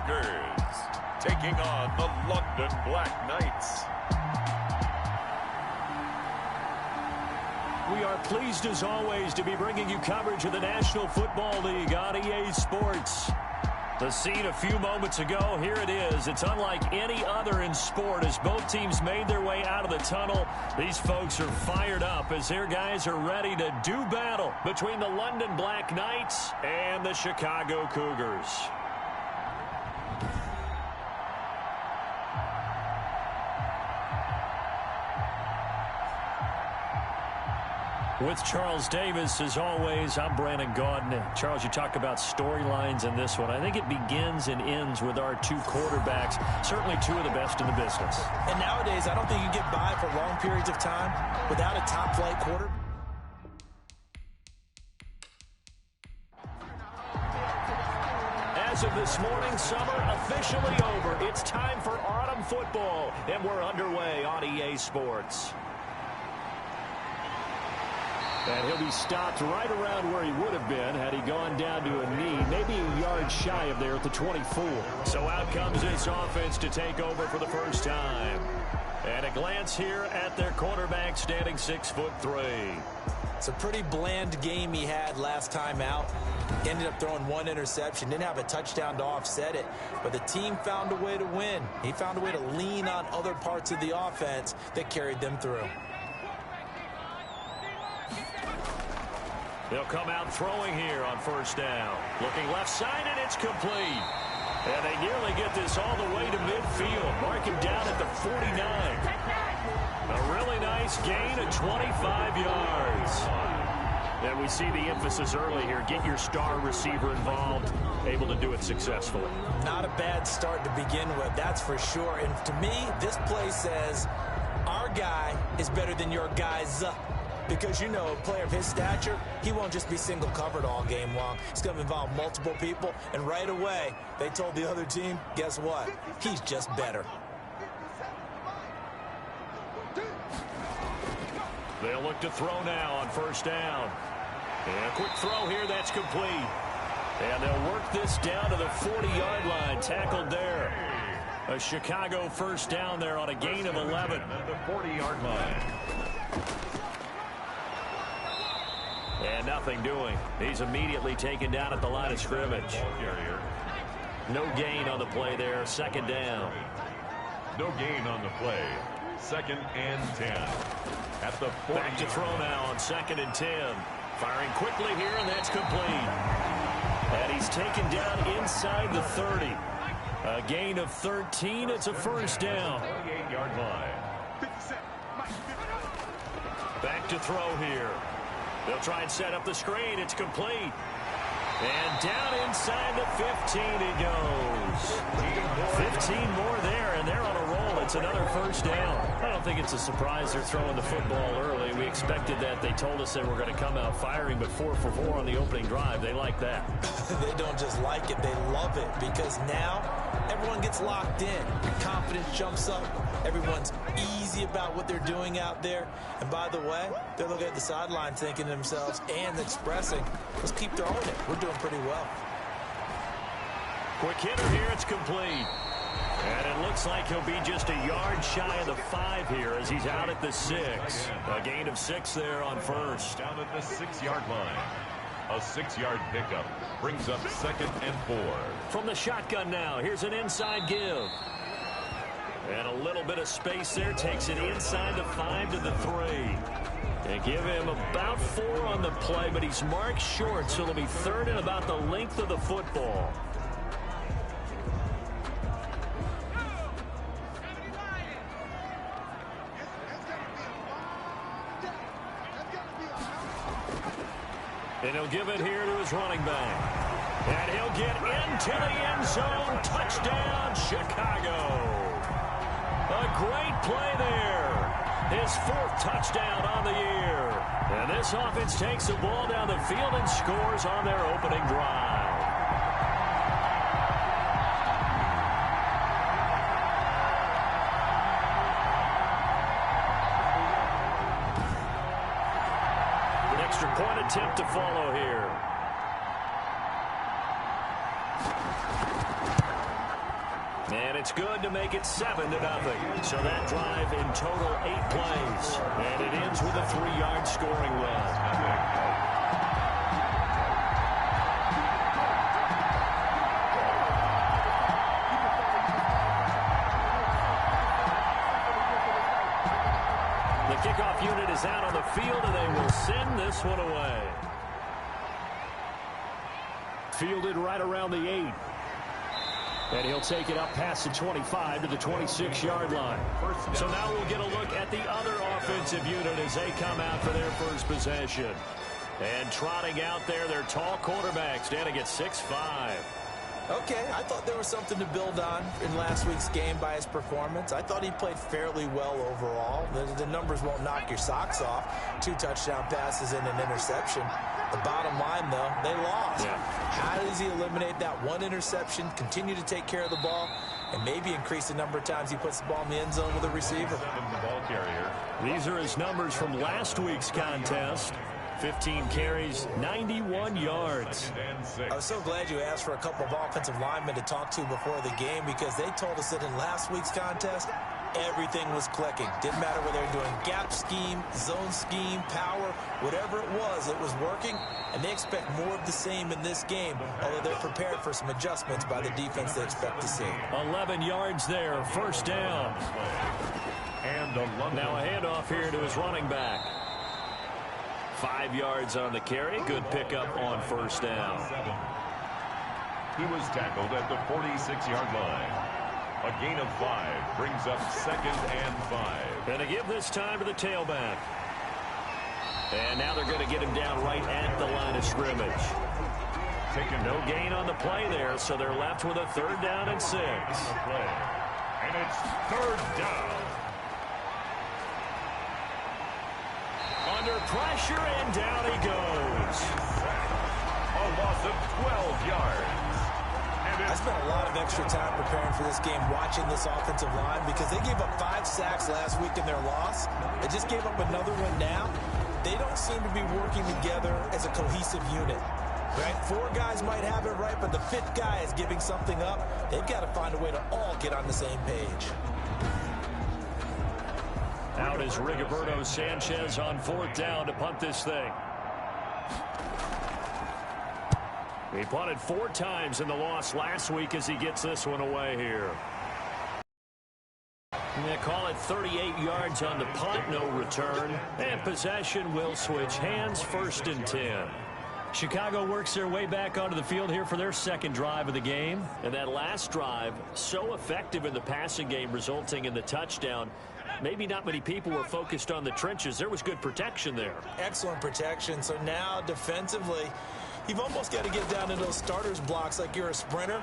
Cougars taking on the London Black Knights. We are pleased as always to be bringing you coverage of the National Football League on EA Sports. The scene a few moments ago, here it is. It's unlike any other in sport as both teams made their way out of the tunnel. These folks are fired up as their guys are ready to do battle between the London Black Knights and the Chicago Cougars. With Charles Davis, as always, I'm Brandon Gaudin. Charles, you talk about storylines in this one. I think it begins and ends with our two quarterbacks, certainly two of the best in the business. And nowadays, I don't think you can get by for long periods of time without a top-flight quarterback. As of this morning, summer officially over. It's time for autumn football, and we're underway on EA Sports. And he'll be stopped right around where he would have been had he gone down to a knee, maybe a yard shy of there at the 24. So out comes this offense to take over for the first time. And a glance here at their quarterback standing 6'3". It's a pretty bland game he had last time out. Ended up throwing one interception. Didn't have a touchdown to offset it. But the team found a way to win. He found a way to lean on other parts of the offense that carried them through. They'll come out throwing here on first down. Looking left side, and it's complete. And they nearly get this all the way to midfield. Mark him down at the 49. A really nice gain of 25 yards. And we see the emphasis early here. Get your star receiver involved. Able to do it successfully. Not a bad start to begin with, that's for sure. And to me, this play says, our guy is better than your guy's. Because, you know, a player of his stature, he won't just be single covered all game long. It's going to involve multiple people. And right away, they told the other team, guess what? He's just better. They'll look to throw now on first down. And a quick throw here, that's complete. And they'll work this down to the 40-yard line. Tackled there. A Chicago first down there on a gain of 11. At the 40-yard line. And nothing doing. He's immediately taken down at the line of scrimmage. No gain on the play there. Second down. No gain on the play. Second and 10. At the 40. Back to throw now on second and 10. Firing quickly here, and that's complete. And he's taken down inside the 30. A gain of 13. It's a first down. 48-yard line. Back to throw here. They'll try and set up the screen. It's complete. And down inside the 15 he goes. 15 more there, and they're on a roll. It's another first down. I don't think it's a surprise they're throwing the football early. We expected that. They told us they were going to come out firing, but 4 for 4 on the opening drive. They like that. They don't just like it, they love it, because now everyone gets locked in. Confidence jumps up. Everyone's easy about what they're doing out there. And by the way, they're looking at the sideline thinking to themselves and expressing, let's keep throwing it. We're doing pretty well. Quick hitter here. It's complete. And it looks like he'll be just a yard shy of the 5 here as he's out at the 6. A gain of 6 there on first. Down at the 6-yard line. A 6-yard pickup brings up second and 4. From the shotgun now, here's an inside give. And a little bit of space there, takes it inside the 5 to the 3. They give him about 4 on the play, but he's marked short, so it'll be third and about the length of the football. And he'll give it here to his running back. And he'll get into the end zone. Touchdown, Chicago. A great play there. His 4th touchdown on the year. And this offense takes the ball down the field and scores on their opening drive. An extra point attempt to follow here. it's good to make it 7-0. So that drive in total 8 plays. And it ends with a 3-yard scoring run. The kickoff unit is out on the field, and they will send this one away. Fielded right around the 8. And he'll take it up past the 25 to the 26-yard line. So now we'll get a look at the other offensive unit as they come out for their first possession. And trotting out there, their tall quarterback standing at 6'5". Okay, I thought there was something to build on in last week's game by his performance. I thought he played fairly well overall. The numbers won't knock your socks off. 2 touchdown passes and an interception. The bottom line, though, they lost. Yeah. How does he eliminate that one interception, continue to take care of the ball, and maybe increase the number of times he puts the ball in the end zone with a receiver? These are his numbers from last week's contest. 15 carries, 91 yards. I was so glad you asked for a couple of offensive linemen to talk to before the game, because they told us that in last week's contest, everything was clicking. Didn't matter whether they were doing gap scheme, zone scheme, power, whatever it was working, and they expect more of the same in this game, although they're prepared for some adjustments by the defense they expect to see. 11 yards there, first down. And now a handoff here to his running back. 5 yards on the carry. Good pickup on first down. He was tackled at the 46-yard line. A gain of 5 brings up 2nd and 5. And to give this time to the tailback. And now they're going to get him down right at the line of scrimmage. No gain on the play there, so they're left with a 3rd down and 6. And it's 3rd down. Under pressure, and down he goes. A loss of 12 yards. I spent a lot of extra time preparing for this game, watching this offensive line, because they gave up 5 sacks last week in their loss. They just gave up another one now. They don't seem to be working together as a cohesive unit. Right? 4 guys might have it right, but the 5th guy is giving something up. They've got to find a way to all get on the same page. Out is Rigoberto Sanchez on 4th down to punt this thing. He punted 4 times in the loss last week as he gets this one away here. They call it 38 yards on the punt, no return. And possession will switch hands, 1st and 10. Chicago works their way back onto the field here for their 2nd drive of the game. And that last drive, so effective in the passing game, resulting in the touchdown. Maybe not many people were focused on the trenches. There was good protection there. Excellent protection. So now defensively, you've almost got to get down in those starters blocks like you're a sprinter.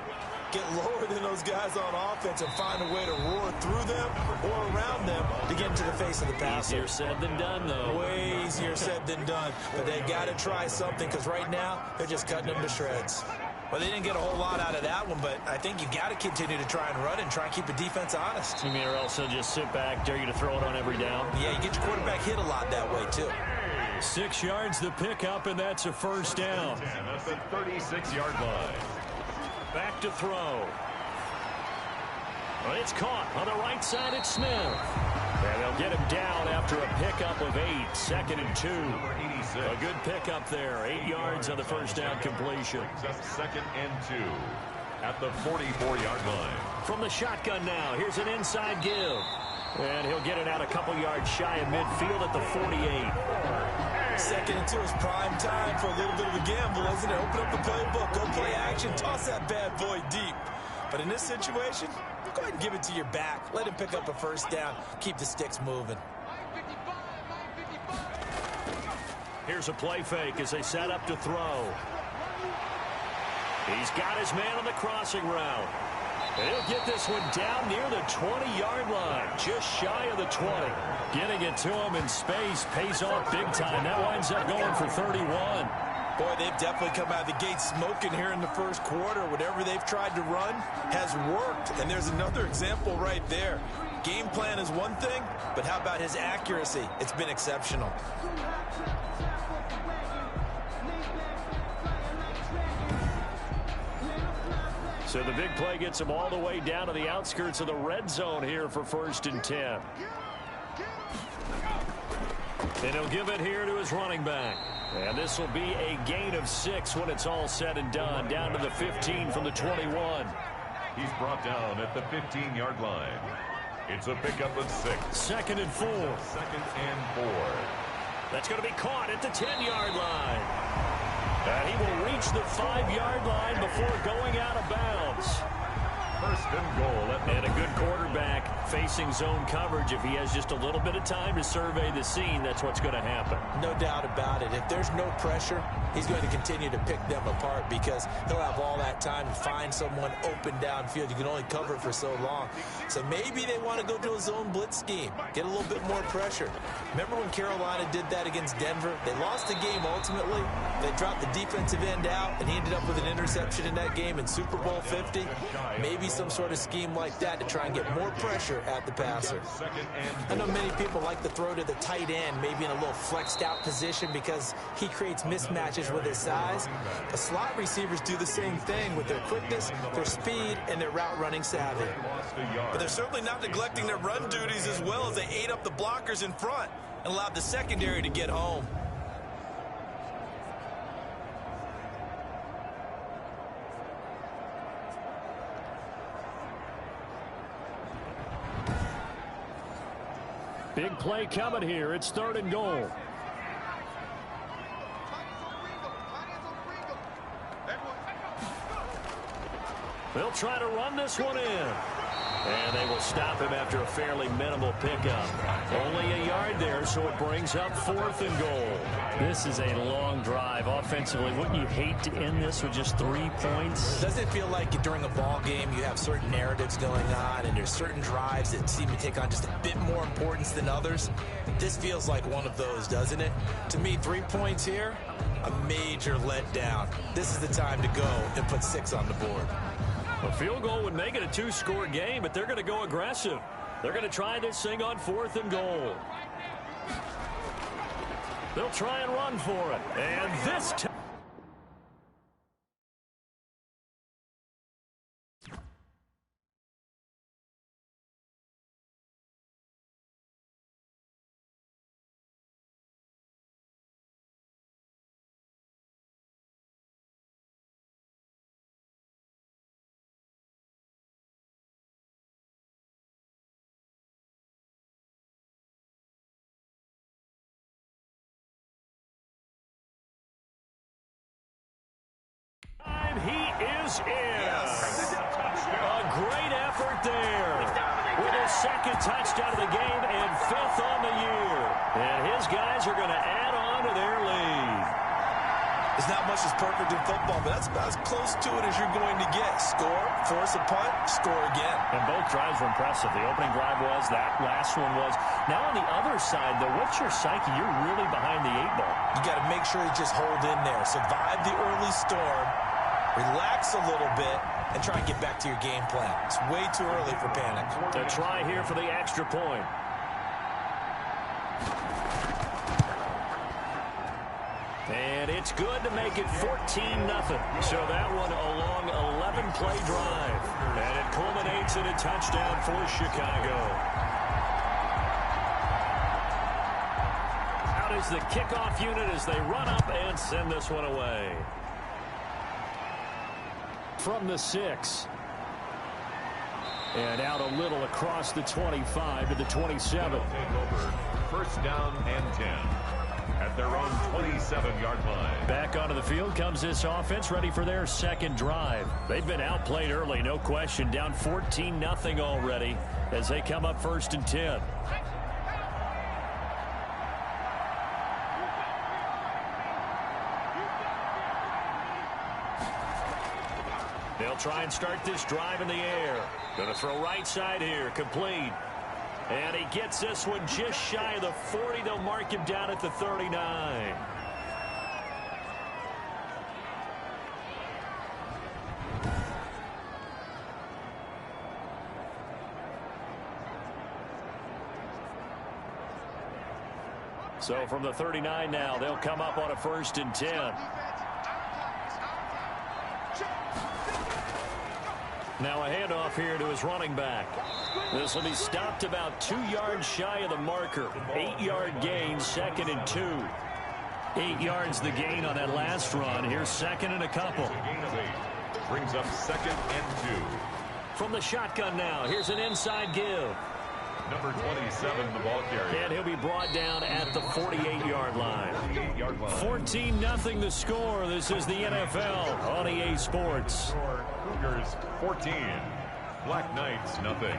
Get lower than those guys on offense and find a way to roar through them or around them to get into the face of the passer. Easier said than done, though. Way easier said than done. But they got to try something, because right now they're just cutting them to shreds. Well, they didn't get a whole lot out of that one, but I think you got to continue to try and run and try and keep the defense honest. You mean, or else they'll just sit back, dare you to throw it on every down? Yeah, you get your quarterback hit a lot that way, too. 6 yards the pickup, and that's a 1st down. That's the 36-yard line. Back to throw. Well, it's caught on the right side. It's Smith. And they'll get him down after a pickup of 8. 2nd and 2. A good pickup there. 8 yards on the first down completion. 2nd and 2 at the 44-yard line. From the shotgun now, here's an inside give. And he'll get it out a couple yards shy of midfield at the 48. 2nd and 2 is prime time for a little bit of a gamble, isn't it? Open up the playbook, go play action, toss that bad boy deep. But in this situation, go ahead and give it to your back. Let him pick up a 1st down. Keep the sticks moving. Here's a play fake as they set up to throw. He's got his man on the crossing route. And he'll get this one down near the 20-yard line, just shy of the 20. Getting it to him in space pays off big time. That winds up going for 31. Boy, they've definitely come out of the gate smoking here in the 1st quarter. Whatever they've tried to run has worked. And there's another example right there. Game plan is one thing, but how about his accuracy? It's been exceptional. So the big play gets him all the way down to the outskirts of the red zone here for 1st and 10. And he'll give it here to his running back. And this will be a gain of 6 when it's all said and done. Down to the 15 from the 21. He's brought down at the 15-yard line. It's a pickup of 6. 2nd and 4. 2nd and 4. That's going to be caught at the 10-yard line. And he will reach the 5-yard line before going out of bounds. 1st and goal. And a good quarterback facing zone coverage. If he has just a little bit of time to survey the scene, that's what's going to happen. No doubt about it. If there's no pressure, he's going to continue to pick them apart because he'll have all that time to find someone open downfield. You can only cover for so long. So maybe they want to go to a zone blitz scheme, get a little bit more pressure. Remember when Carolina did that against Denver? They lost the game ultimately. They dropped the defensive end out, and he ended up with an interception in that game in Super Bowl 50. Maybe some sort of scheme like that to try and get more pressure at the passer. I know many people like to throw to the tight end, maybe in a little flexed out position because he creates mismatches with his size. The slot receivers do the same thing with their quickness, their speed, and their route running savvy. But they're certainly not neglecting their run duties as well as they ate up the blockers in front and allowed the secondary to get home. Big play coming here. It's 3rd and goal. They'll try to run this one in. And they will stop him after a fairly minimal pickup. Only a yard there, so it brings up 4th and goal. This is a long drive offensively. Wouldn't you hate to end this with just 3 points? Doesn't it feel like during a ball game you have certain narratives going on and there's certain drives that seem to take on just a bit more importance than others? This feels like one of those, doesn't it? To me, 3 points here, a major letdown. This is the time to go and put 6 on the board. A field goal would make it a 2-score game, but they're going to go aggressive. They're going to try this thing on 4th and goal. They'll try and run for it. And this time. He is in. Yes. A great effort there. With his 2nd touchdown of the game and 5th on the year. And his guys are going to add on to their lead. It's not much that's perfect in football, but that's about as close to it as you're going to get. Score, force a punt, score again. And both drives were impressive. The opening drive was, that last one was. Now on the other side, though, what's your psyche? You're really behind the 8 ball. You got to make sure you just hold in there. Survive the early storm. Relax a little bit and try and get back to your game plan. It's way too early for panic. A try here for the extra point. And it's good to make it 14-0. So that one a long 11-play drive. And it culminates in a touchdown for Chicago. Out is the kickoff unit as they run up and send this one away. From the 6. And out a little across the 25 to the 27. Take over. 1st down and 10 at their own 27-yard line. Back onto the field comes this offense, ready for their 2nd drive. They've been outplayed early, no question. Down 14-0 already as they come up 1st and 10. They'll try and start this drive in the air. Going to throw right side here, complete. And he gets this one just shy of the 40. They'll mark him down at the 39. So from the 39 now, they'll come up on a 1st and 10. Now a handoff here to his running back. This will be stopped about 2 yards shy of the marker. 8-yard gain, 2nd and 2. 8 yards the gain on that last run. Here's 2nd and a couple. Gain of 8. Brings up 2nd and 2. From the shotgun now, here's an inside give. Number 27, the ball carrier. And he'll be brought down at the 48-yard line. 48-yard line. 14-0 the score. This is the NFL on EA Sports. Cougars 14. Black Knights nothing.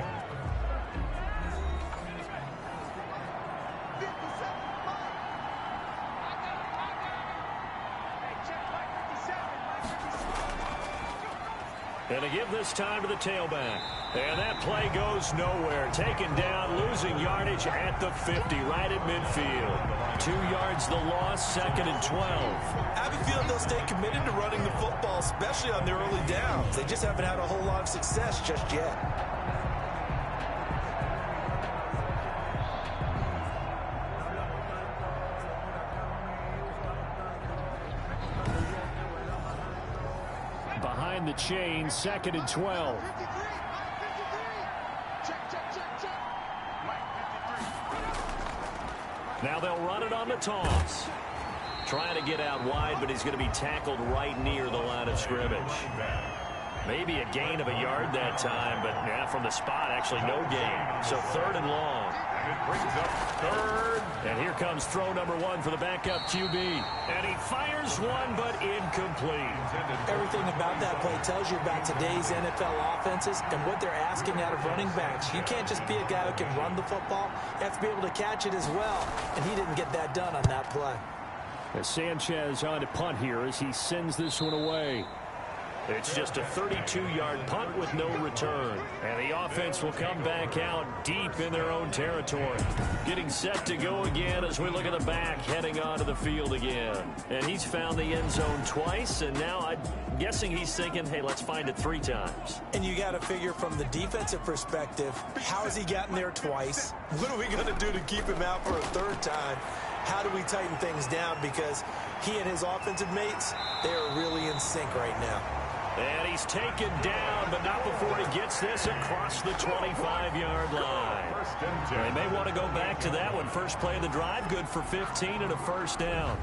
And to give this time to the tailback. And that play goes nowhere. Taken down, losing yardage at the 50, right at midfield. 2 yards the loss, 2nd and 12. I have a feeling they'll stay committed to running the football, especially on their early downs. They just haven't had a whole lot of success just yet. Behind the chain, 2nd and 12. Now they'll run it on the toss. Trying to get out wide, but he's going to be tackled right near the line of scrimmage. Maybe a gain of a yard that time, but yeah, from the spot, actually no gain. So 3rd and long. And it brings up 3rd. And here comes throw number 1 for the backup QB. And he fires one, but incomplete. Everything about that play tells you about today's NFL offenses and what they're asking out of running backs. You can't just be a guy who can run the football. You have to be able to catch it as well. And he didn't get that done on that play. As Sanchez on to punt here as he sends this one away. It's just a 32-yard punt with no return. And the offense will come back out deep in their own territory. Getting set to go again as we look at the back, heading onto the field again. And he's found the end zone twice, and now I'm guessing he's thinking, hey, let's find it 3 times. And you got to figure from the defensive perspective, how has he gotten there twice? What are we going to do to keep him out for a 3rd time? How do we tighten things down? Because he and his offensive mates, they are really in sync right now. And he's taken down, but not before he gets this across the 25-yard line. They may want to go back to that one. First play of the drive, good for 15 and a 1st down.